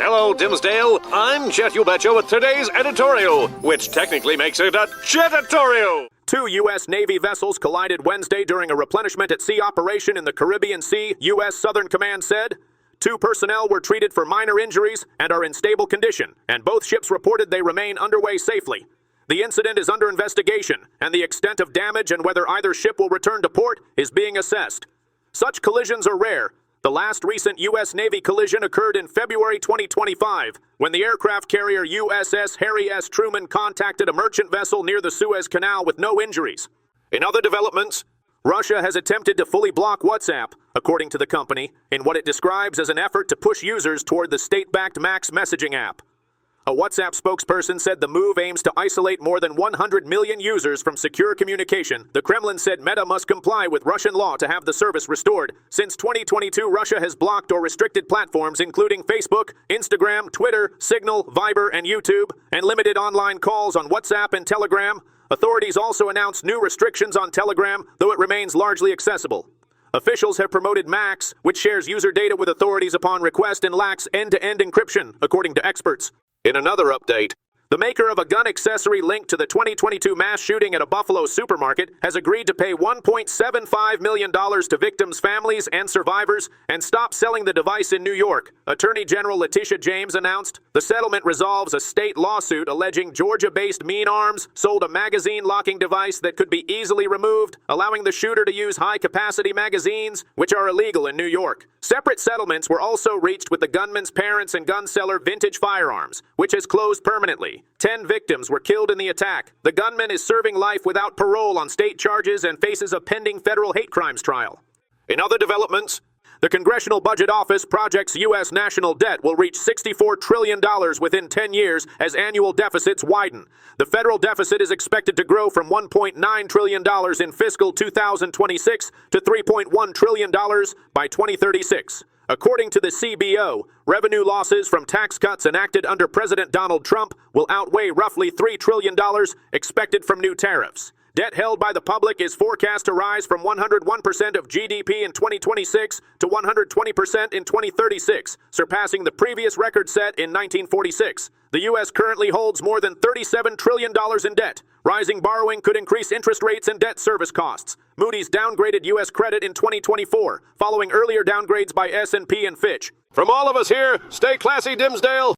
Hello, Dimsdale. I'm Jet You Betcha with today's editorial, which technically makes it a Jetatorial. Two U.S. Navy vessels collided Wednesday during a replenishment at sea operation in the Caribbean Sea, U.S. Southern Command said. Two personnel were treated for minor injuries and are in stable condition, and both ships reported they remain underway safely. The incident is under investigation, and the extent of damage and whether either ship will return to port is being assessed. Such collisions are rare. The last recent U.S. Navy collision occurred in February 2025, when the aircraft carrier USS Harry S. Truman contacted a merchant vessel near the Suez Canal with no injuries. In other developments, Russia has attempted to fully block WhatsApp, according to the company, in what it describes as an effort to push users toward the state-backed Max messaging app. A WhatsApp spokesperson said the move aims to isolate more than 100 million users from secure communication. The Kremlin said Meta must comply with Russian law to have the service restored. Since 2022, Russia has blocked or restricted platforms including Facebook, Instagram, Twitter, Signal, Viber, and YouTube, and limited online calls on WhatsApp and Telegram. Authorities also announced new restrictions on Telegram, though it remains largely accessible. Officials have promoted Max, which shares user data with authorities upon request and lacks end-to-end encryption, according to experts. In another update, the maker of a gun accessory linked to the 2022 mass shooting at a Buffalo supermarket has agreed to pay $1.75 million to victims' families and survivors and stop selling the device in New York. Attorney General Letitia James announced the settlement resolves a state lawsuit alleging Georgia-based Mean Arms sold a magazine-locking device that could be easily removed, allowing the shooter to use high-capacity magazines, which are illegal in New York. Separate settlements were also reached with the gunman's parents and gun seller Vintage Firearms, which has closed permanently. 10 victims were killed in the attack. The gunman is serving life without parole on state charges and faces a pending federal hate crimes trial. In other developments, the Congressional Budget Office projects U.S. national debt will reach $64 trillion within 10 years as annual deficits widen. The federal deficit is expected to grow from $1.9 trillion in fiscal 2026 to $3.1 trillion by 2036. According to the CBO, revenue losses from tax cuts enacted under President Donald Trump will outweigh roughly $3 trillion expected from new tariffs. Debt held by the public is forecast to rise from 101% of GDP in 2026 to 120% in 2036, surpassing the previous record set in 1946. The U.S. currently holds more than $37 trillion in debt. Rising borrowing could increase interest rates and debt service costs. Moody's downgraded U.S. credit in 2024, following earlier downgrades by S&P and Fitch. From all of us here, stay classy, Dimsdale.